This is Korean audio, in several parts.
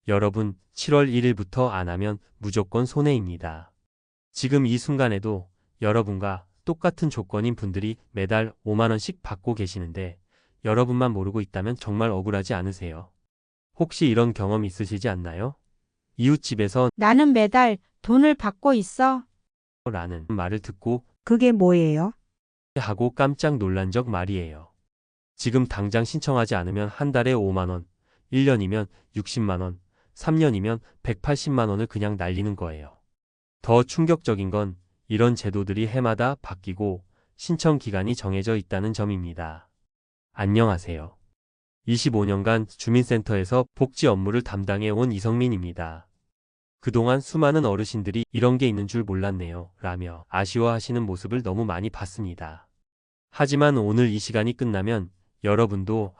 여러분, 7월 1일부터 안 하면 무조건 손해입니다. 지금 이 순간에도 여러분과 똑같은 조건인 분들이 매달 5만 원씩 받고 계시는데 여러분만 모르고 있다면 정말 억울하지 않으세요? 혹시 이런 경험 있으시지 않나요? 이웃집에서 나는 매달 돈을 받고 있어. 라는 말을 듣고 그게 뭐예요? 하고 깜짝 놀란 적 말이에요. 지금 당장 신청하지 않으면 한 달에 5만 원, 1년이면 60만 원, 3년이면 180만 원을 그냥 날리는 거예요. 더 충격적인 건 이런 제도들이 해마다 바뀌고 신청 기간이 정해져 있다는 점입니다. 안녕하세요. 25년간 주민센터에서 복지 업무를 담당해 온 이성민입니다. 그동안 수많은 어르신들이 이런 게 있는 줄 몰랐네요 라며 아쉬워하시는 모습을 너무 많이 봤습니다. 하지만 오늘 이 시간이 끝나면 여러분도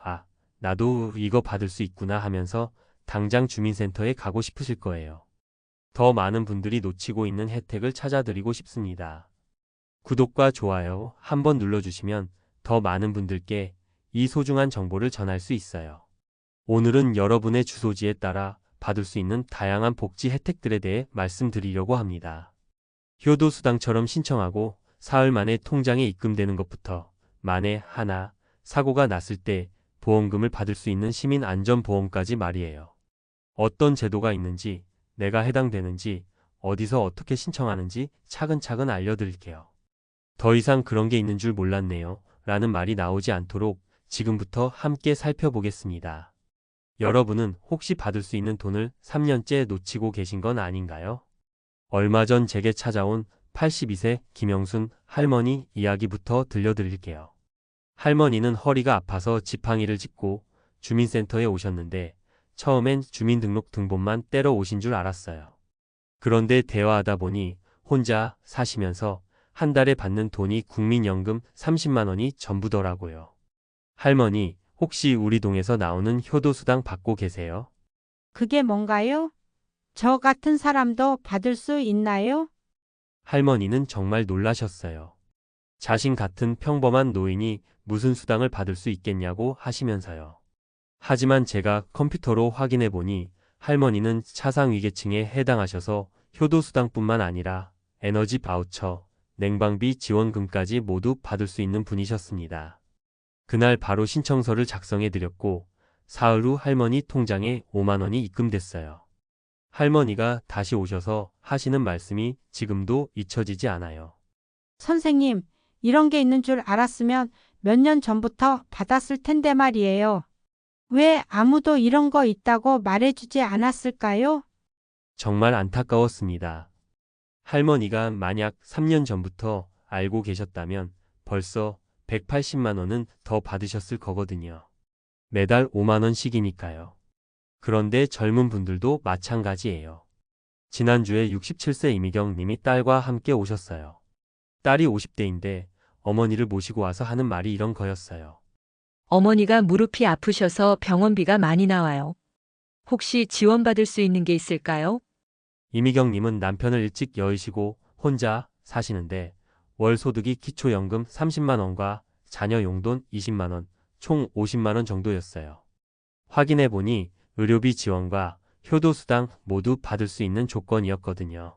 나도 이거 받을 수 있구나 하면서 당장 주민센터에 가고 싶으실 거예요. 더 많은 분들이 놓치고 있는 혜택을 찾아드리고 싶습니다. 구독과 좋아요 한번 눌러주시면 더 많은 분들께 이 소중한 정보를 전할 수 있어요. 오늘은 여러분의 주소지에 따라 받을 수 있는 다양한 복지 혜택들에 대해 말씀드리려고 합니다. 효도수당처럼 신청하고 사흘 만에 통장에 입금되는 것부터 만에 하나 사고가 났을 때 보험금을 받을 수 있는 시민안전보험까지 말이에요. 어떤 제도가 있는지, 내가 해당되는지, 어디서 어떻게 신청하는지 차근차근 알려드릴게요. 더 이상 그런 게 있는 줄 몰랐네요 라는 말이 나오지 않도록 지금부터 함께 살펴보겠습니다. 여러분은 혹시 받을 수 있는 돈을 3년째 놓치고 계신 건 아닌가요? 얼마 전 제게 찾아온 82세 김영순 할머니 이야기부터 들려드릴게요. 할머니는 허리가 아파서 지팡이를 짚고 주민센터에 오셨는데 처음엔 주민등록 등본만 떼러 오신 줄 알았어요. 그런데 대화하다 보니 혼자 사시면서 한 달에 받는 돈이 국민연금 30만 원이 전부더라고요. 할머니, 혹시 우리 동에서 나오는 효도수당 받고 계세요? 그게 뭔가요? 저 같은 사람도 받을 수 있나요? 할머니는 정말 놀라셨어요. 자신 같은 평범한 노인이 무슨 수당을 받을 수 있겠냐고 하시면서요. 하지만 제가 컴퓨터로 확인해 보니 할머니는 차상위계층에 해당하셔서 효도수당뿐만 아니라 에너지 바우처, 냉방비 지원금까지 모두 받을 수 있는 분이셨습니다. 그날 바로 신청서를 작성해 드렸고 사흘 후 할머니 통장에 5만 원이 입금됐어요. 할머니가 다시 오셔서 하시는 말씀이 지금도 잊혀지지 않아요. 선생님, 이런 게 있는 줄 알았으면 몇 년 전부터 받았을 텐데 말이에요. 왜 아무도 이런 거 있다고 말해주지 않았을까요? 정말 안타까웠습니다. 할머니가 만약 3년 전부터 알고 계셨다면 벌써 180만 원은 더 받으셨을 거거든요. 매달 5만 원씩이니까요. 그런데 젊은 분들도 마찬가지예요. 지난주에 67세 이미경 님이 딸과 함께 오셨어요. 딸이 50대인데 어머니를 모시고 와서 하는 말이 이런 거였어요. 어머니가 무릎이 아프셔서 병원비가 많이 나와요. 혹시 지원받을 수 있는 게 있을까요? 이미경 님은 남편을 일찍 여의시고 혼자 사시는데 월 소득이 기초연금 30만 원과 자녀 용돈 20만 원, 총 50만 원 정도였어요. 확인해 보니 의료비 지원과 효도수당 모두 받을 수 있는 조건이었거든요.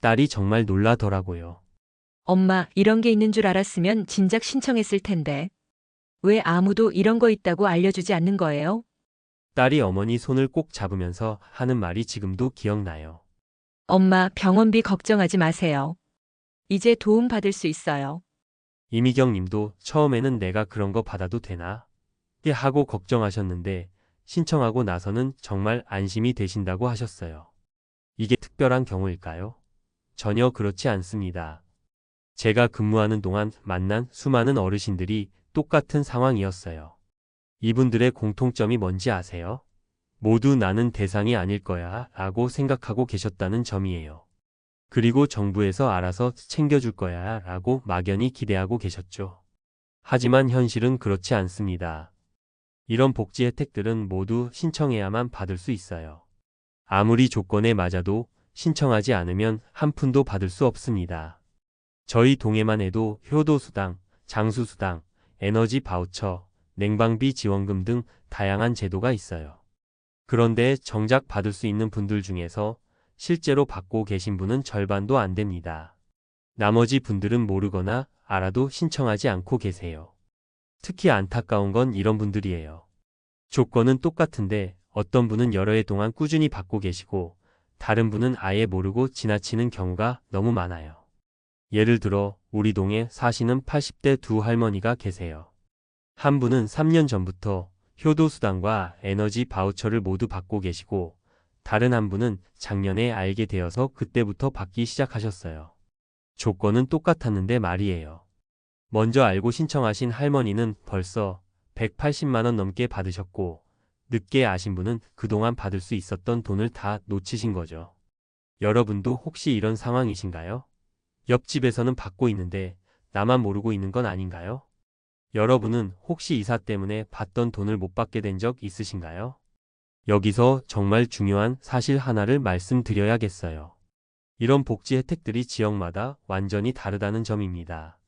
딸이 정말 놀라더라고요. 엄마, 이런 게 있는 줄 알았으면 진작 신청했을 텐데. 왜 아무도 이런 거 있다고 알려주지 않는 거예요? 딸이 어머니 손을 꼭 잡으면서 하는 말이 지금도 기억나요. 엄마, 병원비 걱정하지 마세요. 이제 도움 받을 수 있어요. 이미경 님도 처음에는 내가 그런 거 받아도 되나? 하고 걱정하셨는데 신청하고 나서는 정말 안심이 되신다고 하셨어요. 이게 특별한 경우일까요? 전혀 그렇지 않습니다. 제가 근무하는 동안 만난 수많은 어르신들이 똑같은 상황이었어요. 이분들의 공통점이 뭔지 아세요? 모두 나는 대상이 아닐 거야 라고 생각하고 계셨다는 점이에요. 그리고 정부에서 알아서 챙겨줄 거야 라고 막연히 기대하고 계셨죠. 하지만 현실은 그렇지 않습니다. 이런 복지 혜택들은 모두 신청해야만 받을 수 있어요. 아무리 조건에 맞아도 신청하지 않으면 한 푼도 받을 수 없습니다. 저희 동에만 해도 효도수당, 장수수당, 에너지 바우처, 냉방비 지원금 등 다양한 제도가 있어요. 그런데 정작 받을 수 있는 분들 중에서 실제로 받고 계신 분은 절반도 안 됩니다. 나머지 분들은 모르거나 알아도 신청하지 않고 계세요. 특히 안타까운 건 이런 분들이에요. 조건은 똑같은데 어떤 분은 여러 해 동안 꾸준히 받고 계시고 다른 분은 아예 모르고 지나치는 경우가 너무 많아요. 예를 들어 우리 동에 사시는 80대 두 할머니가 계세요. 한 분은 3년 전부터 효도수당과 에너지 바우처를 모두 받고 계시고 다른 한 분은 작년에 알게 되어서 그때부터 받기 시작하셨어요. 조건은 똑같았는데 말이에요. 먼저 알고 신청하신 할머니는 벌써 180만 원 넘게 받으셨고 늦게 아신 분은 그동안 받을 수 있었던 돈을 다 놓치신 거죠. 여러분도 혹시 이런 상황이신가요? 옆집에서는 받고 있는데 나만 모르고 있는 건 아닌가요? 여러분은 혹시 이사 때문에 받던 돈을 못 받게 된 적 있으신가요? 여기서 정말 중요한 사실 하나를 말씀드려야겠어요. 이런 복지 혜택들이 지역마다 완전히 다르다는 점입니다.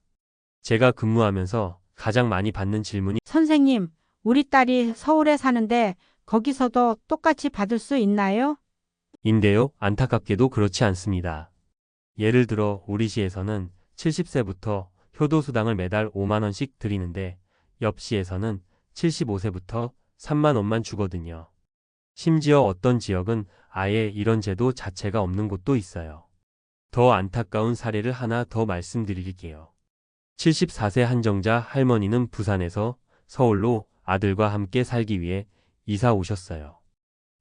제가 근무하면서 가장 많이 받는 질문이 선생님, 우리 딸이 서울에 사는데 거기서도 똑같이 받을 수 있나요? 인데요. 안타깝게도 그렇지 않습니다. 예를 들어 우리 시에서는 70세부터 효도수당을 매달 5만 원씩 드리는데 옆 시에서는 75세부터 3만 원만 주거든요. 심지어 어떤 지역은 아예 이런 제도 자체가 없는 곳도 있어요. 더 안타까운 사례를 하나 더 말씀드릴게요. 74세 한정자 할머니는 부산에서 서울로 아들과 함께 살기 위해 이사 오셨어요.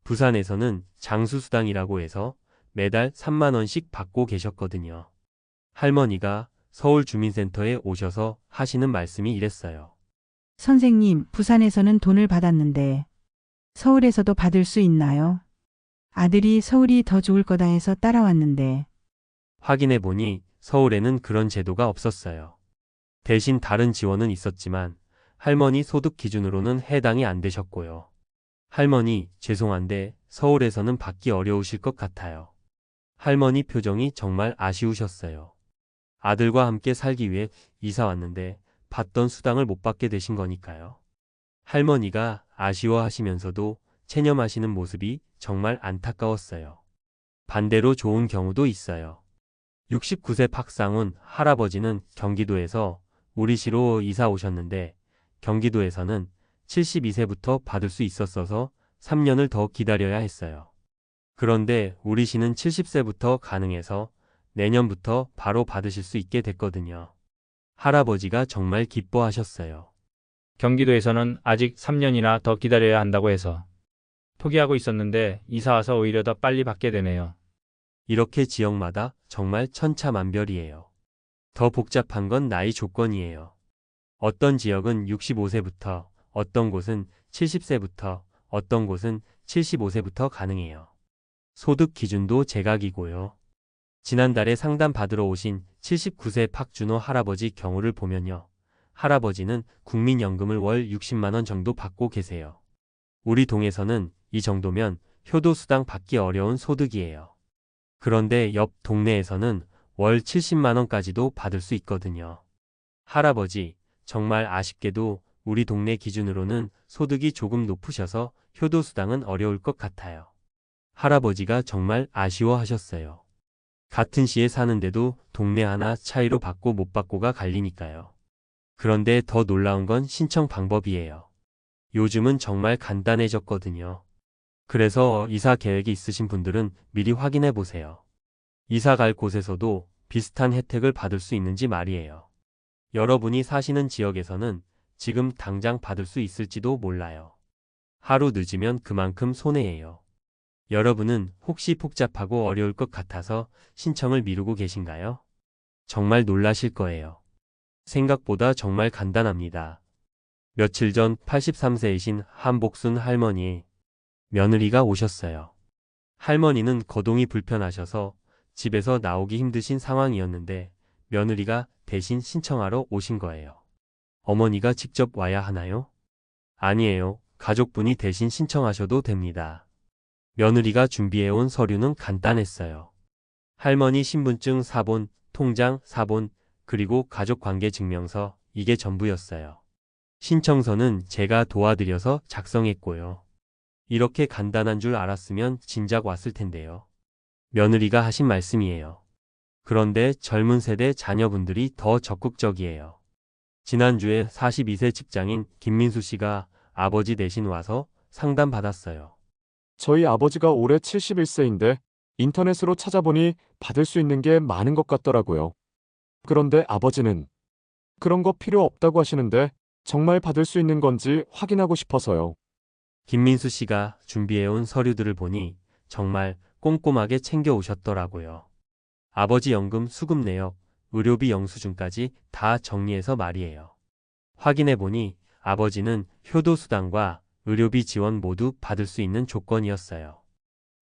부산에서는 장수수당이라고 해서 매달 3만 원씩 받고 계셨거든요. 할머니가 서울 주민센터에 오셔서 하시는 말씀이 이랬어요. 선생님, 부산에서는 돈을 받았는데 서울에서도 받을 수 있나요? 아들이 서울이 더 좋을 거다 해서 따라왔는데 확인해 보니 서울에는 그런 제도가 없었어요. 대신 다른 지원은 있었지만 할머니 소득 기준으로는 해당이 안 되셨고요. 할머니, 죄송한데 서울에서는 받기 어려우실 것 같아요. 할머니 표정이 정말 아쉬우셨어요. 아들과 함께 살기 위해 이사 왔는데 받던 수당을 못 받게 되신 거니까요. 할머니가 아쉬워하시면서도 체념하시는 모습이 정말 안타까웠어요. 반대로 좋은 경우도 있어요. 69세 박상훈 할아버지는 경기도에서 우리 시로 이사 오셨는데 경기도에서는 72세부터 받을 수 있었어서 3년을 더 기다려야 했어요. 그런데 우리 시는 70세부터 가능해서 내년부터 바로 받으실 수 있게 됐거든요. 할아버지가 정말 기뻐하셨어요. 경기도에서는 아직 3년이나 더 기다려야 한다고 해서 포기하고 있었는데 이사 와서 오히려 더 빨리 받게 되네요. 이렇게 지역마다 정말 천차만별이에요. 더 복잡한 건 나이 조건이에요. 어떤 지역은 65세부터, 어떤 곳은 70세부터, 어떤 곳은 75세부터 가능해요. 소득 기준도 제각이고요. 지난달에 상담 받으러 오신 79세 박준호 할아버지 경우를 보면요. 할아버지는 국민연금을 월 60만 원 정도 받고 계세요. 우리 동에서는 이 정도면 효도수당 받기 어려운 소득이에요. 그런데 옆 동네에서는 월 70만 원까지도 받을 수 있거든요. 할아버지, 정말 아쉽게도 우리 동네 기준으로는 소득이 조금 높으셔서 효도수당은 어려울 것 같아요. 할아버지가 정말 아쉬워하셨어요. 같은 시에 사는데도 동네 하나 차이로 받고 못 받고가 갈리니까요. 그런데 더 놀라운 건 신청 방법이에요. 요즘은 정말 간단해졌거든요. 그래서 이사 계획이 있으신 분들은 미리 확인해 보세요. 이사 갈 곳에서도 비슷한 혜택을 받을 수 있는지 말이에요. 여러분이 사시는 지역에서는 지금 당장 받을 수 있을지도 몰라요. 하루 늦으면 그만큼 손해예요. 여러분은 혹시 복잡하고 어려울 것 같아서 신청을 미루고 계신가요? 정말 놀라실 거예요. 생각보다 정말 간단합니다. 며칠 전 83세이신 한복순 할머니 며느리가 오셨어요. 할머니는 거동이 불편하셔서 집에서 나오기 힘드신 상황이었는데 며느리가 대신 신청하러 오신 거예요. 어머니가 직접 와야 하나요? 아니에요. 가족분이 대신 신청하셔도 됩니다. 며느리가 준비해온 서류는 간단했어요. 할머니 신분증 사본, 통장 사본, 그리고 가족관계증명서, 이게 전부였어요. 신청서는 제가 도와드려서 작성했고요. 이렇게 간단한 줄 알았으면 진작 왔을 텐데요. 며느리가 하신 말씀이에요. 그런데 젊은 세대 자녀분들이 더 적극적이에요. 지난주에 42세 직장인 김민수 씨가 아버지 대신 와서 상담받았어요. 저희 아버지가 올해 71세인데 인터넷으로 찾아보니 받을 수 있는 게 많은 것 같더라고요. 그런데 아버지는 그런 거 필요 없다고 하시는데 정말 받을 수 있는 건지 확인하고 싶어서요. 김민수 씨가 준비해온 서류들을 보니 정말 꼼꼼하게 챙겨 오셨더라고요. 아버지 연금, 수급 내역, 의료비 영수증까지 다 정리해서 말이에요. 확인해 보니 아버지는 효도수당과 의료비 지원 모두 받을 수 있는 조건이었어요.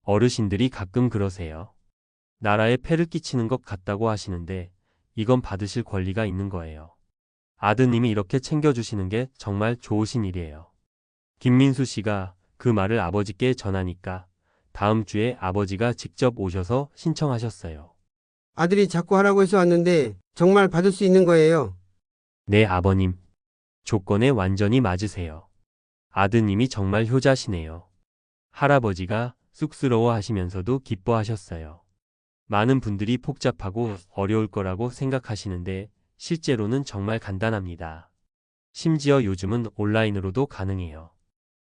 어르신들이 가끔 그러세요. 나라에 폐를 끼치는 것 같다고 하시는데 이건 받으실 권리가 있는 거예요. 아드님이 이렇게 챙겨주시는 게 정말 좋으신 일이에요. 김민수 씨가 그 말을 아버지께 전하니까 다음 주에 아버지가 직접 오셔서 신청하셨어요. 아들이 자꾸 하라고 해서 왔는데 정말 받을 수 있는 거예요. 네, 아버님. 조건에 완전히 맞으세요. 아드님이 정말 효자시네요. 할아버지가 쑥스러워 하시면서도 기뻐하셨어요. 많은 분들이 복잡하고 어려울 거라고 생각하시는데 실제로는 정말 간단합니다. 심지어 요즘은 온라인으로도 가능해요.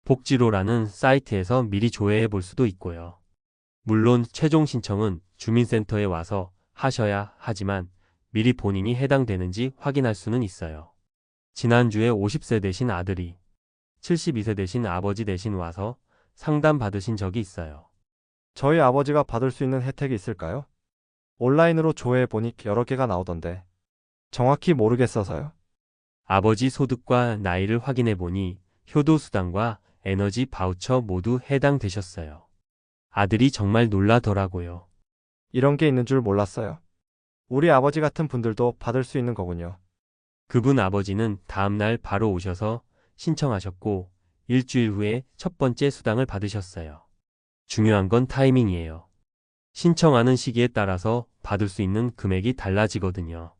복지로라는 사이트에서 미리 조회해 볼 수도 있고요. 물론 최종 신청은 주민센터에 와서 하셔야 하지만 미리 본인이 해당되는지 확인할 수는 있어요. 지난주에 50세 되신 아들이 72세 되신 아버지 대신 와서 상담 받으신 적이 있어요. 저희 아버지가 받을 수 있는 혜택이 있을까요? 온라인으로 조회해 보니 여러 개가 나오던데 정확히 모르겠어서요. 아버지 소득과 나이를 확인해 보니 효도수당과 에너지 바우처 모두 해당되셨어요. 아들이 정말 놀라더라고요. 이런 게 있는 줄 몰랐어요. 우리 아버지 같은 분들도 받을 수 있는 거군요. 그분 아버지는 다음날 바로 오셔서 신청하셨고 일주일 후에 첫 번째 수당을 받으셨어요. 중요한 건 타이밍이에요. 신청하는 시기에 따라서 받을 수 있는 금액이 달라지거든요.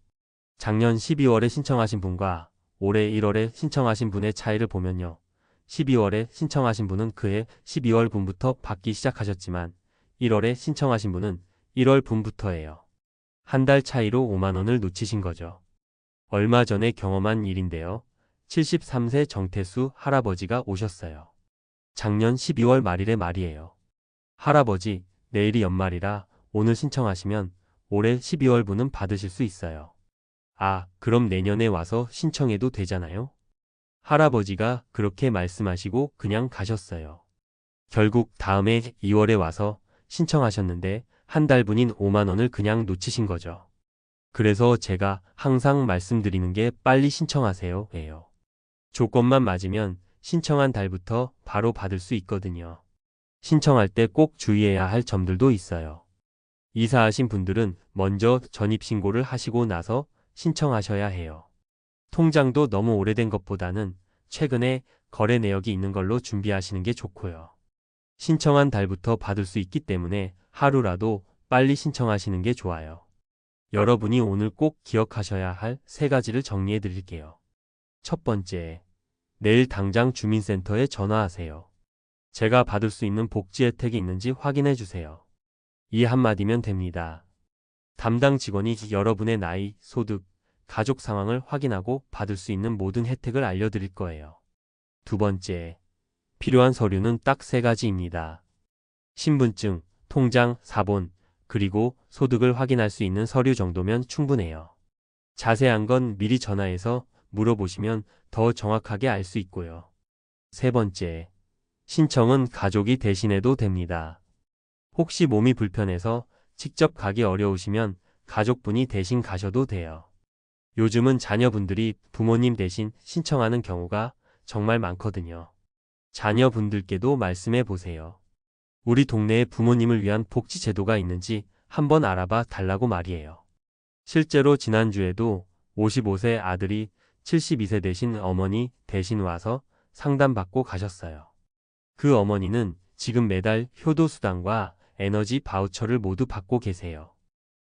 작년 12월에 신청하신 분과 올해 1월에 신청하신 분의 차이를 보면요. 12월에 신청하신 분은 그해 12월 분부터 받기 시작하셨지만 1월에 신청하신 분은 1월 분부터예요. 한 달 차이로 5만 원을 놓치신 거죠. 얼마 전에 경험한 일인데요. 73세 정태수 할아버지가 오셨어요. 작년 12월 말일에 말이에요. 할아버지, 내일이 연말이라 오늘 신청하시면 올해 12월 분은 받으실 수 있어요. 아, 그럼 내년에 와서 신청해도 되잖아요? 할아버지가 그렇게 말씀하시고 그냥 가셨어요. 결국 다음해 2월에 와서 신청하셨는데 한 달분인 5만 원을 그냥 놓치신 거죠. 그래서 제가 항상 말씀드리는 게 빨리 신청하세요, 예요. 조건만 맞으면 신청한 달부터 바로 받을 수 있거든요. 신청할 때 꼭 주의해야 할 점들도 있어요. 이사하신 분들은 먼저 전입신고를 하시고 나서 신청하셔야 해요. 통장도 너무 오래된 것보다는 최근에 거래 내역이 있는 걸로 준비하시는 게 좋고요. 신청한 달부터 받을 수 있기 때문에 하루라도 빨리 신청하시는 게 좋아요. 여러분이 오늘 꼭 기억하셔야 할 3가지를 정리해 드릴게요. 첫 번째, 내일 당장 주민센터에 전화하세요. 제가 받을 수 있는 복지 혜택이 있는지 확인해 주세요. 이 한마디면 됩니다. 담당 직원이 여러분의 나이, 소득, 가족 상황을 확인하고 받을 수 있는 모든 혜택을 알려드릴 거예요. 두 번째, 필요한 서류는 딱 3가지입니다. 신분증, 통장, 사본, 그리고 소득을 확인할 수 있는 서류 정도면 충분해요. 자세한 건 미리 전화해서 물어보시면 더 정확하게 알 수 있고요. 세 번째, 신청은 가족이 대신해도 됩니다. 혹시 몸이 불편해서 직접 가기 어려우시면 가족분이 대신 가셔도 돼요. 요즘은 자녀분들이 부모님 대신 신청하는 경우가 정말 많거든요. 자녀분들께도 말씀해 보세요. 우리 동네에 부모님을 위한 복지 제도가 있는지 한번 알아봐 달라고 말이에요. 실제로 지난주에도 55세 아들이 72세 되신 어머니 대신 와서 상담받고 가셨어요. 그 어머니는 지금 매달 효도수당과 에너지 바우처를 모두 받고 계세요.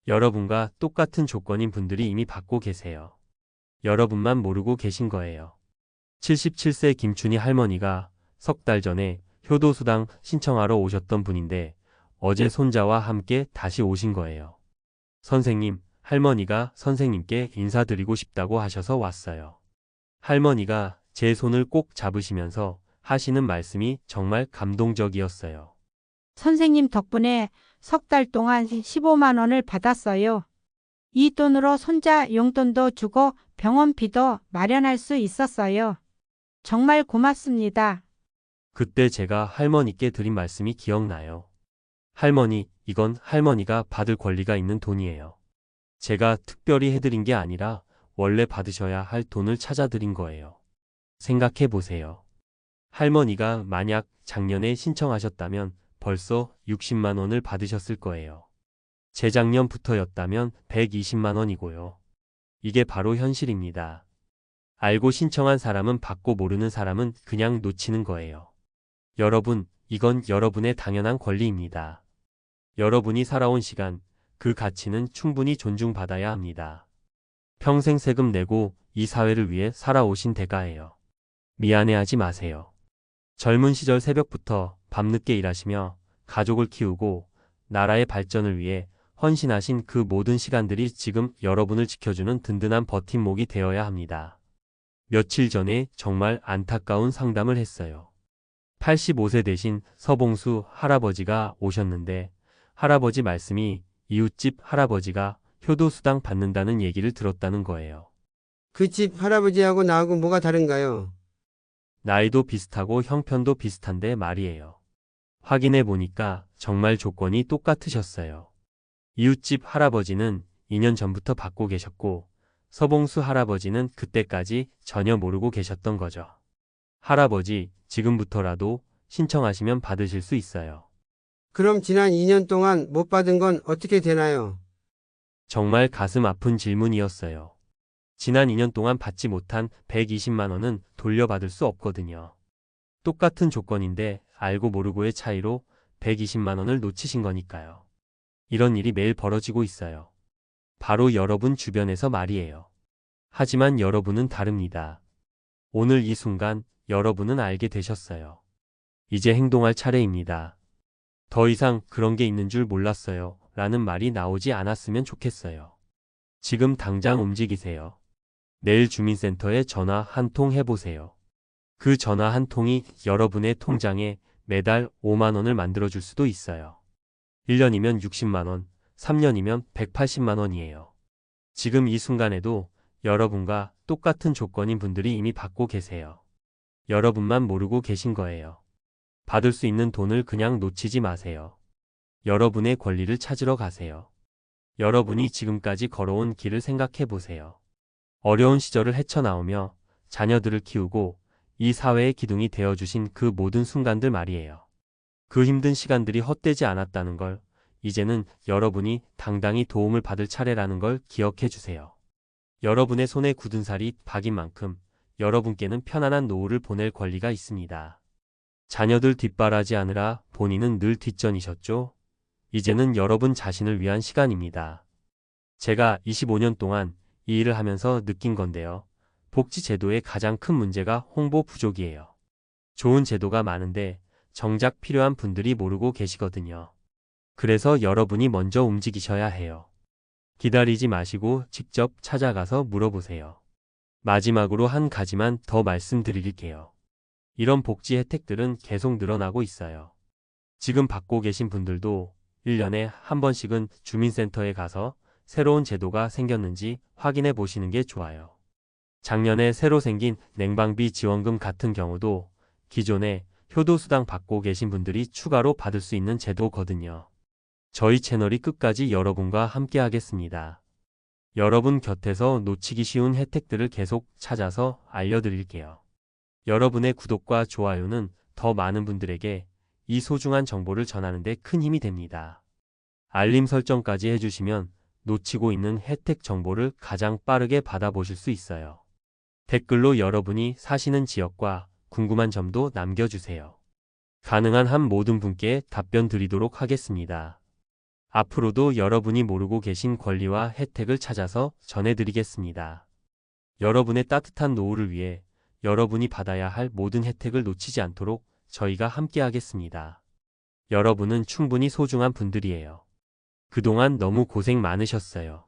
여러분과 똑같은 조건인 분들이 이미 받고 계세요. 여러분만 모르고 계신 거예요. 77세 김춘희 할머니가 석 달 전에 효도수당 신청하러 오셨던 분인데 어제 손자와 함께 다시 오신 거예요. 선생님, 할머니가 선생님께 인사드리고 싶다고 하셔서 왔어요. 할머니가 제 손을 꼭 잡으시면서 하시는 말씀이 정말 감동적이었어요. 선생님 덕분에 석 달 동안 15만 원을 받았어요. 이 돈으로 손자 용돈도 주고 병원비도 마련할 수 있었어요. 정말 고맙습니다. 그때 제가 할머니께 드린 말씀이 기억나요. 할머니, 이건 할머니가 받을 권리가 있는 돈이에요. 제가 특별히 해드린 게 아니라 원래 받으셔야 할 돈을 찾아드린 거예요. 생각해 보세요. 할머니가 만약 작년에 신청하셨다면 벌써 60만 원을 받으셨을 거예요. 재작년부터였다면 120만 원이고요. 이게 바로 현실입니다. 알고 신청한 사람은 받고 모르는 사람은 그냥 놓치는 거예요. 여러분, 이건 여러분의 당연한 권리입니다. 여러분이 살아온 시간, 그 가치는 충분히 존중받아야 합니다. 평생 세금 내고 이 사회를 위해 살아오신 대가예요. 미안해하지 마세요. 젊은 시절 새벽부터 밤늦게 일하시며 가족을 키우고 나라의 발전을 위해 헌신하신 그 모든 시간들이 지금 여러분을 지켜주는 든든한 버팀목이 되어야 합니다. 며칠 전에 정말 안타까운 상담을 했어요. 85세 되신 서봉수 할아버지가 오셨는데 할아버지 말씀이 이웃집 할아버지가 효도수당 받는다는 얘기를 들었다는 거예요. 그 집 할아버지하고 나하고 뭐가 다른가요? 나이도 비슷하고 형편도 비슷한데 말이에요. 확인해 보니까 정말 조건이 똑같으셨어요. 이웃집 할아버지는 2년 전부터 받고 계셨고 서봉수 할아버지는 그때까지 전혀 모르고 계셨던 거죠. 할아버지, 지금부터라도 신청하시면 받으실 수 있어요. 그럼 지난 2년 동안 못 받은 건 어떻게 되나요? 정말 가슴 아픈 질문이었어요. 지난 2년 동안 받지 못한 120만 원은 돌려받을 수 없거든요. 똑같은 조건인데 알고 모르고의 차이로 120만 원을 놓치신 거니까요. 이런 일이 매일 벌어지고 있어요. 바로 여러분 주변에서 말이에요. 하지만 여러분은 다릅니다. 오늘 이 순간 여러분은 알게 되셨어요. 이제 행동할 차례입니다. 더 이상 그런 게 있는 줄 몰랐어요. 라는 말이 나오지 않았으면 좋겠어요. 지금 당장 움직이세요. 내일 주민센터에 전화 한 통 해보세요. 그 전화 한 통이 여러분의 통장에 매달 5만 원을 만들어줄 수도 있어요. 1년이면 60만 원, 3년이면 180만 원이에요. 지금 이 순간에도 여러분과 똑같은 조건인 분들이 이미 받고 계세요. 여러분만 모르고 계신 거예요. 받을 수 있는 돈을 그냥 놓치지 마세요. 여러분의 권리를 찾으러 가세요. 여러분이 지금까지 걸어온 길을 생각해 보세요. 어려운 시절을 헤쳐나오며 자녀들을 키우고 이 사회의 기둥이 되어주신 그 모든 순간들 말이에요. 그 힘든 시간들이 헛되지 않았다는 걸, 이제는 여러분이 당당히 도움을 받을 차례라는 걸 기억해 주세요. 여러분의 손에 굳은 살이 박인 만큼 여러분께는 편안한 노후를 보낼 권리가 있습니다. 자녀들 뒷바라지하느라 본인은 늘 뒷전이셨죠? 이제는 여러분 자신을 위한 시간입니다. 제가 25년 동안 이 일을 하면서 느낀 건데요. 복지제도의 가장 큰 문제가 홍보 부족이에요. 좋은 제도가 많은데 정작 필요한 분들이 모르고 계시거든요. 그래서 여러분이 먼저 움직이셔야 해요. 기다리지 마시고 직접 찾아가서 물어보세요. 마지막으로 한 가지만 더 말씀드릴게요. 이런 복지 혜택들은 계속 늘어나고 있어요. 지금 받고 계신 분들도 1년에 한 번씩은 주민센터에 가서 새로운 제도가 생겼는지 확인해 보시는 게 좋아요. 작년에 새로 생긴 냉방비 지원금 같은 경우도 기존에 효도수당 받고 계신 분들이 추가로 받을 수 있는 제도거든요. 저희 채널이 끝까지 여러분과 함께 하겠습니다. 여러분 곁에서 놓치기 쉬운 혜택들을 계속 찾아서 알려드릴게요. 여러분의 구독과 좋아요는 더 많은 분들에게 이 소중한 정보를 전하는 데 큰 힘이 됩니다. 알림 설정까지 해주시면 놓치고 있는 혜택 정보를 가장 빠르게 받아보실 수 있어요. 댓글로 여러분이 사시는 지역과 궁금한 점도 남겨주세요. 가능한 한 모든 분께 답변 드리도록 하겠습니다. 앞으로도 여러분이 모르고 계신 권리와 혜택을 찾아서 전해드리겠습니다. 여러분의 따뜻한 노후를 위해 여러분이 받아야 할 모든 혜택을 놓치지 않도록 저희가 함께 하겠습니다. 여러분은 충분히 소중한 분들이에요. 그동안 너무 고생 많으셨어요.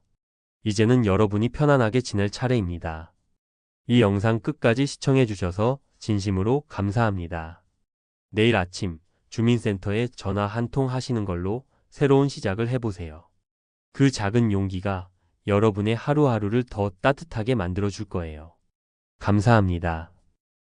이제는 여러분이 편안하게 지낼 차례입니다. 이 영상 끝까지 시청해 주셔서 진심으로 감사합니다. 내일 아침 주민센터에 전화 한 통 하시는 걸로 새로운 시작을 해보세요. 그 작은 용기가 여러분의 하루하루를 더 따뜻하게 만들어 줄 거예요. 감사합니다.